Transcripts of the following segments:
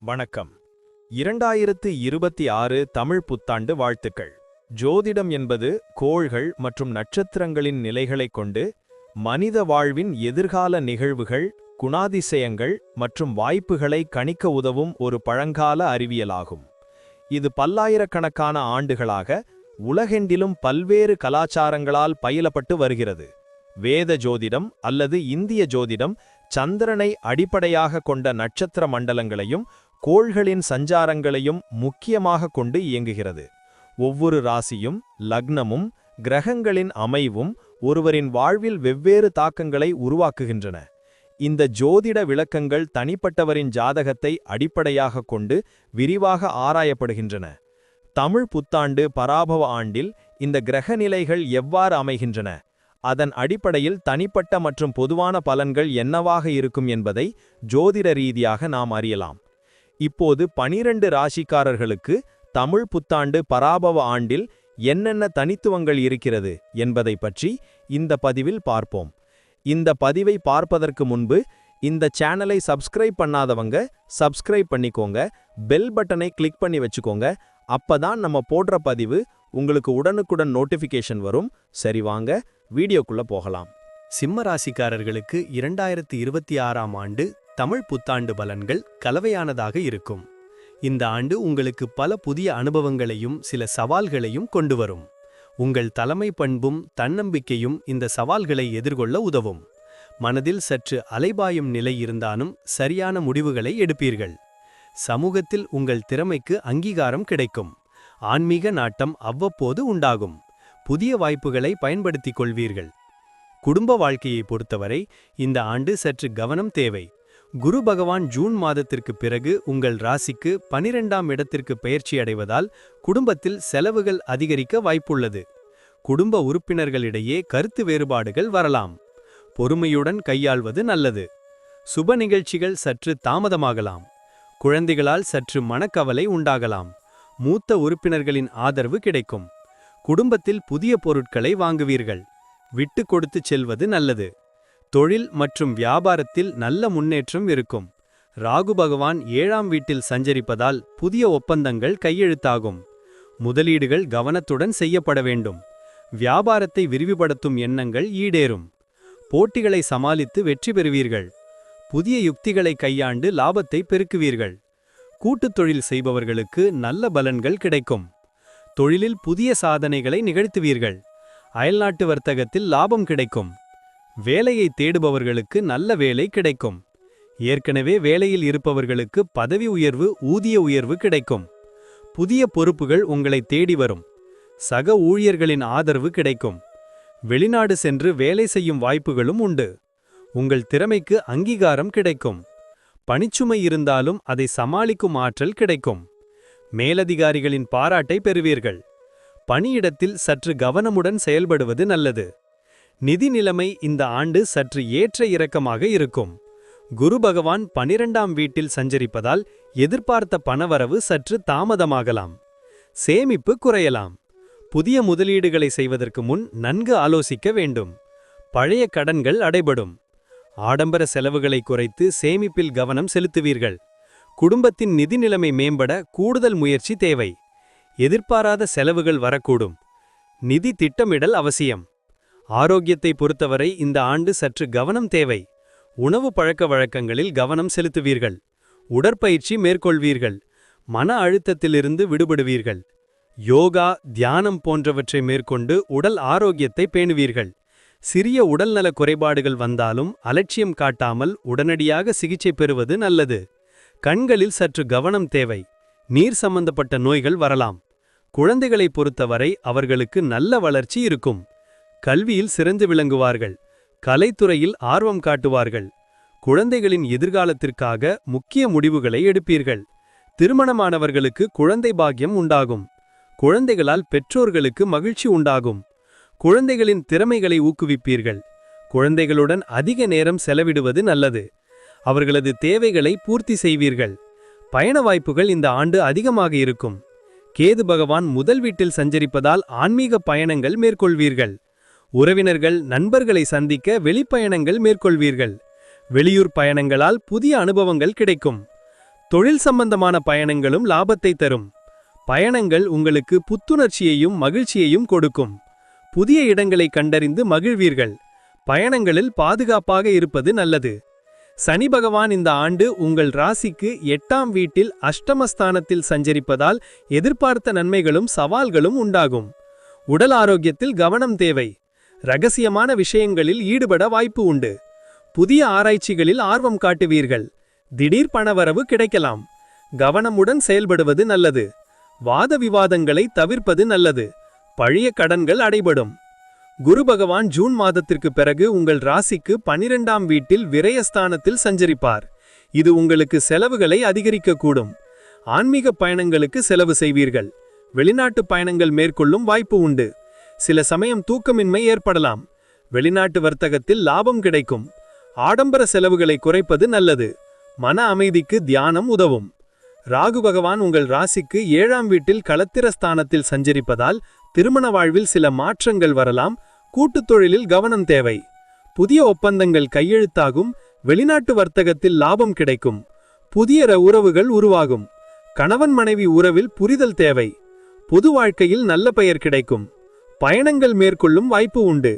வணக்கம். 2026 தமிழ் புத்தாண்டு வாழ்த்துக்கள். ஜோதிடம் என்பது கோள்கள் மற்றும் நட்சத்திரங்களின் நிலைகளைக் கொண்டு மனித வாழ்வின் எதிர்கால நிகழ்வுகள், குணாதிசயங்கள் மற்றும் வாய்ப்புகளை கணிக்க உதவும் ஒரு பழங்கால அறிவியலாகும். இது பல்லாயிரக்கணக்கான ஆண்டுகளாக உலகெங்கிலும் பல்வேறு கலாச்சாரங்களால் பயிலப்பட்டு வருகிறது. வேத ஜோதிடம் அல்லது இந்திய ஜோதிடம் சந்திரனை அடிப்படையாக கொண்ட நட்சத்திர மண்டலங்களையும் கோள்களின் சஞ்சாரங்களையும் முக்கியமாக கொண்டு இயங்குகிறது. ஒவ்வொரு ராசியும் லக்னமும் கிரகங்களின் அமைவும் ஒருவரின் வாழ்வில் வெவ்வேறு தாக்கங்களை உருவாக்குகின்றன. இந்த ஜோதிட விளக்கங்கள் தனிப்பட்டவரின் ஜாதகத்தை அடிப்படையாக கொண்டு விரிவாக ஆராயப்படுகின்றன. தமிழ் புத்தாண்டு பராபவ ஆண்டில் இந்த கிரகநிலைகள் எவ்வாறு அமைகின்றன, அதன் அடிப்படையில் தனிப்பட்ட மற்றும் பொதுவான பலன்கள் என்னவாக இருக்கும் என்பதை ஜோதிட ரீதியாக நாம் அறியலாம். இப்போது 12 ராசிக்காரர்களுக்கு தமிழ் புத்தாண்டு பராபவ ஆண்டில் என்னென்ன தனித்துவங்கள் இருக்கிறது என்பதை பற்றி இந்த பதிவில் பார்ப்போம். இந்த பதிவை பார்ப்பதற்கு முன்பு இந்த சேனலை சப்ஸ்கிரைப் பண்ணாதவங்க சப்ஸ்கிரைப் பண்ணிக்கோங்க, பெல் பட்டனை கிளிக் பண்ணி வச்சுக்கோங்க. அப்பதான் நம்ம போடுற பதிவு உங்களுக்கு உடனுக்குடன் நோட்டிஃபிகேஷன் வரும். சரி, வாங்க வீடியோக்குள்ள போகலாம். சிம்ம ராசிக்காரர்களுக்கு 2026ஆம் ஆண்டு தமிழ் புத்தாண்டு பலன்கள் கலவையானதாக இருக்கும். இந்த ஆண்டு உங்களுக்கு பல புதிய அனுபவங்களையும் சில சவால்களையும் கொண்டு வரும். உங்கள் தலைமை பண்பும் தன்னம்பிக்கையும் இந்த சவால்களை எதிர்கொள்ள உதவும். மனதில் சற்று அலைபாயும் நிலை இருந்தாலும் சரியான முடிவுகளை எடுப்பீர்கள். சமூகத்தில் உங்கள் திறமைக்கு அங்கீகாரம் கிடைக்கும். ஆன்மீக நாட்டம் அவ்வப்போது உண்டாகும். புதிய வாய்ப்புகளை பயன்படுத்திக் கொள்வீர்கள். குடும்ப வாழ்க்கையை பொறுத்தவரை இந்த ஆண்டு சற்று கவனம் தேவை. குரு பகவான் ஜூன் மாதத்திற்கு பிறகு உங்கள் ராசிக்கு 12ஆம் இடத்திற்கு பெயர்ச்சி அடைவதால் குடும்பத்தில் செலவுகள் அதிகரிக்க வாய்ப்புள்ளது. குடும்ப உறுப்பினர்களிடையே கருத்து வேறுபாடுகள் வரலாம். பொறுமையுடன் கையாள்வது நல்லது. சுப நிகழ்ச்சிகள் சற்று தாமதமாகலாம். குழந்தைகளால் சற்று மனக்கவலை உண்டாகலாம். மூத்த உறுப்பினர்களின் ஆதரவு கிடைக்கும். குடும்பத்தில் புதிய பொருட்களை வாங்குவீர்கள். விட்டு கொடுத்து செல்வது நல்லது. தொழில் மற்றும் வியாபாரத்தில் நல்ல முன்னேற்றம் இருக்கும். ராகு பகவான் 7ஆம் வீட்டில் சஞ்சரிப்பதால் புதிய ஒப்பந்தங்கள் கையெழுத்தாகும். முதலீடுகள் கவனத்துடன் செய்யப்பட வேண்டும். வியாபாரத்தை விரிவுபடுத்தும் எண்ணங்கள் ஈடேறும். போட்டிகளை சமாளித்து வெற்றி பெறுவீர்கள். புதிய யுக்திகளை கையாண்டு லாபத்தை பெருக்குவீர்கள். கூட்டுத் தொழில் செய்பவர்களுக்கு நல்ல பலன்கள் கிடைக்கும். தொழிலில் புதிய சாதனைகளை நிகழ்த்துவீர்கள். அயல்நாட்டு வர்த்தகத்தில் லாபம் கிடைக்கும். வேலையை தேடுபவர்களுக்கு நல்ல வேலை கிடைக்கும். ஏற்கனவே வேலையில் இருப்பவர்களுக்கு பதவி உயர்வு, ஊதிய உயர்வு கிடைக்கும். புதிய பொறுப்புகள் உங்களை தேடி வரும். சக ஊழியர்களின் ஆதரவு கிடைக்கும். வெளிநாடு சென்று வேலை செய்யும் வாய்ப்புகளும் உண்டு. உங்கள் திறமைக்கு அங்கீகாரம் கிடைக்கும். பணிச்சுமை இருந்தாலும் அதை சமாளிக்கும் ஆற்றல் கிடைக்கும். மேலதிகாரிகளின் பாராட்டை பெறுவீர்கள். பணியிடத்தில் சற்று கவனமுடன் செயல்படுவது நல்லது. நிதி நிலைமை இந்த ஆண்டு சற்று ஏற்ற இறக்கமாக இருக்கும். குரு பகவான் 12ஆம் வீட்டில் சஞ்சரிப்பதால் எதிர்பார்த்த பணவரவு சற்று தாமதமாகலாம். சேமிப்பு குறையலாம். புதிய முதலீடுகளை செய்வதற்கு முன் நன்கு ஆலோசிக்க வேண்டும். பழைய கடன்கள் அடைபடும். ஆடம்பர செலவுகளை குறைத்து சேமிப்பில் கவனம் செலுத்துவீர்கள். குடும்பத்தின் நிதி நிலைமை மேம்பட கூடுதல் முயற்சி தேவை. எதிர்பாராத செலவுகள் வரக்கூடும். நிதி திட்டமிடல் அவசியம். ஆரோக்கியத்தை பொறுத்தவரை இந்த ஆண்டு சற்று கவனம் தேவை. உணவு பழக்க வழக்கங்களில் கவனம் செலுத்துவீர்கள். உடற்பயிற்சி மேற்கொள்வீர்கள். மன அழுத்தத்திலிருந்து விடுபடுவீர்கள். யோகா, தியானம் போன்றவற்றை மேற்கொண்டு உடல் ஆரோக்கியத்தை பேணுவீர்கள். சிறிய உடல்நல குறைபாடுகள் வந்தாலும் அலட்சியம் காட்டாமல் உடனடியாக சிகிச்சை பெறுவது நல்லது. கண்களில் சற்று கவனம் தேவை. நீர் சம்பந்தப்பட்ட நோய்கள் வரலாம். குழந்தைகளை பொறுத்தவரை அவர்களுக்கு நல்ல வளர்ச்சி இருக்கும். கல்வியில் சிறந்து விளங்குவார்கள். கலைத்துறையில் ஆர்வம் காட்டுவார்கள். குழந்தைகளின் எதிர்காலத்திற்காக முக்கிய முடிவுகளை எடுப்பீர்கள். திருமணமானவர்களுக்கு குழந்தை பாக்கியம் உண்டாகும். குழந்தைகளால் பெற்றோர்களுக்கு மகிழ்ச்சி உண்டாகும். குழந்தைகளின் திறமைகளை ஊக்குவிப்பீர்கள். குழந்தைகளுடன் அதிக நேரம் செலவிடுவது நல்லது. அவர்களது தேவைகளை பூர்த்தி செய்வீர்கள். பயண வாய்ப்புகள் இந்த ஆண்டு அதிகமாக இருக்கும். கேது பகவான் முதல் வீட்டில் சஞ்சரிப்பதால் ஆன்மீக பயணங்கள் மேற்கொள்வீர்கள். உறவினர்கள், நண்பர்களை சந்திக்க வெளிப்பயணங்கள் மேற்கொள்வீர்கள். வெளியூர் பயணங்களால் புதிய அனுபவங்கள் கிடைக்கும். தொழில் சம்பந்தமான பயணங்களும் லாபத்தை தரும். பயணங்கள் உங்களுக்கு புத்துணர்ச்சியையும் மகிழ்ச்சியையும் கொடுக்கும். புதிய இடங்களை கண்டறிந்து மகிழ்வீர்கள். பயணங்களில் பாதுகாப்பாக இருப்பது நல்லது. சனி பகவான் இந்த ஆண்டு உங்கள் ராசிக்கு 8ஆம் வீட்டில் அஷ்டமஸ்தானத்தில் சஞ்சரிப்பதால் எதிர்பார்த்த நன்மைகளும் சவால்களும் உண்டாகும். உடல் ஆரோக்கியத்தில் கவனம் தேவை. ரகசியமான விஷயங்களில் ஈடுபட வாய்ப்பு உண்டு. புதிய ஆராய்ச்சிகளில் ஆர்வம் காட்டுவீர்கள். திடீர் பணவரவு கிடைக்கலாம். கவனமுடன் செயல்படுவது நல்லது. வாத விவாதங்களை தவிர்ப்பது நல்லது. பழைய கடன்கள் அடைபடும். குரு பகவான் ஜூன் மாதத்திற்கு பிறகு உங்கள் ராசிக்கு 12ஆம் வீட்டில் விரயஸ்தானத்தில் சஞ்சரிப்பார். இது உங்களுக்கு செலவுகளை அதிகரிக்கக்கூடும். ஆன்மீக பயணங்களுக்கு செலவு செய்வீர்கள். வெளிநாட்டு பயணங்கள் மேற்கொள்ளும் வாய்ப்பு உண்டு. சில சமயம் தூக்கமின்மை ஏற்படலாம். வெளிநாட்டு வர்த்தகத்தில் லாபம் கிடைக்கும். ஆடம்பர செலவுகளை குறைப்பது நல்லது. மன அமைதிக்கு தியானம் உதவும். ராகு பகவான் உங்கள் ராசிக்கு 7ஆம் வீட்டில் களத்திரஸ்தானத்தில் சஞ்சரிப்பதால் திருமண வாழ்வில் சில மாற்றங்கள் வரலாம். கூட்டுத் தொழிலில் கவனம் தேவை. புதிய ஒப்பந்தங்கள் கையெழுத்தாகும். வெளிநாட்டு வர்த்தகத்தில் லாபம் கிடைக்கும். புதிய உறவுகள் உருவாகும். கணவன் மனைவி உறவில் புரிதல் தேவை. பொது வாழ்க்கையில் நல்ல பெயர் கிடைக்கும். பயணங்கள் மேற்கொள்ளும் வாய்ப்பு உண்டு.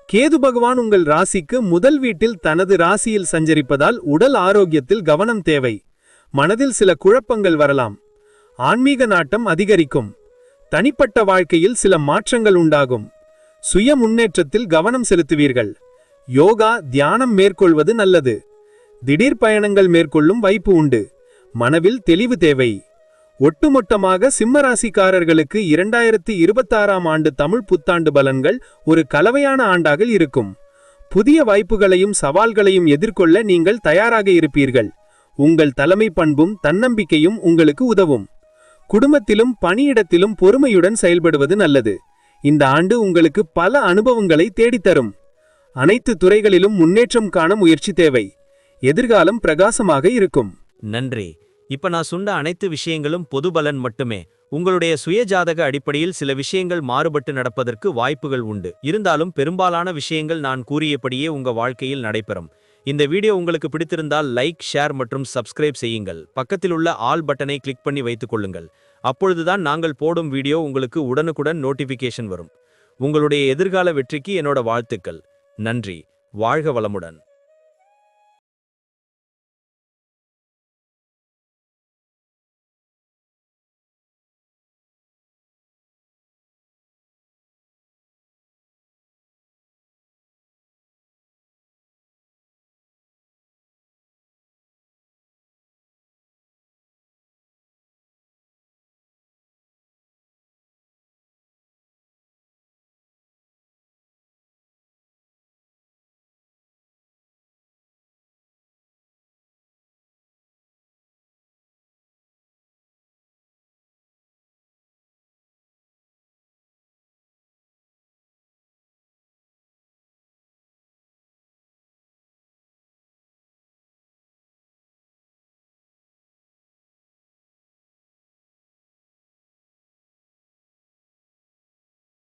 கேது பகவான் உங்கள் ராசிக்கு முதல் வீட்டில் தனது ராசியில் சஞ்சரிப்பதால் உடல் ஆரோக்கியத்தில் கவனம் தேவை. மனதில் சில குழப்பங்கள் வரலாம். ஆன்மீக நாட்டம் அதிகரிக்கும். தனிப்பட்ட வாழ்க்கையில் சில மாற்றங்கள் உண்டாகும். சுய முன்னேற்றத்தில் கவனம் செலுத்துவீர்கள். யோகா தியானம் மேற்கொள்வது நல்லது. திடீர் பயணங்கள் மேற்கொள்ளும் வாய்ப்பு உண்டு. மனவில் தெளிவு தேவை. ஒட்டுமொத்தமாக சிம்மராசிக்காரர்களுக்கு 2026ஆம் ஆண்டு தமிழ் புத்தாண்டு பலன்கள் ஒரு கலவையான ஆண்டாக இருக்கும். புதிய வாய்ப்புகளையும் சவால்களையும் எதிர்கொள்ள நீங்கள் தயாராக இருப்பீர்கள். உங்கள் தலைமை பண்பும் தன்னம்பிக்கையும் உங்களுக்கு உதவும். குடும்பத்திலும் பணியிடத்திலும் பொறுமையுடன் செயல்படுவது நல்லது. இந்த ஆண்டு உங்களுக்கு பல அனுபவங்களை தேடித்தரும். அனைத்து துறைகளிலும் முன்னேற்றம் காண முயற்சி தேவை. எதிர்காலம் பிரகாசமாக இருக்கும். நன்றி. இப்ப நான் சொன்ன அனைத்து விஷயங்களும் பொது பலன் மட்டுமே. உங்களுடைய சுயஜாதக அடிப்படையில் சில விஷயங்கள் மாறுபட்டு நடப்பதற்கு வாய்ப்புகள் உண்டு. இருந்தாலும் பெரும்பாலான விஷயங்கள் நான் கூறியபடியே உங்க வாழ்க்கையில் நடைபெறும். இந்த வீடியோ உங்களுக்கு பிடித்திருந்தால் லைக், ஷேர் மற்றும் சப்ஸ்கிரைப் செய்யுங்கள். பக்கத்தில் உள்ள ஆல் பட்டனை கிளிக் பண்ணி வைத்துக் கொள்ளுங்கள். அப்பொழுதுதான் நாங்கள் போடும் வீடியோ உங்களுக்கு உடனுக்குடன் நோட்டிபிகேஷன் வரும். உங்களுடைய எதிர்கால வெற்றிக்கு என்னோட வாழ்த்துக்கள். நன்றி. வாழ்க வளமுடன்.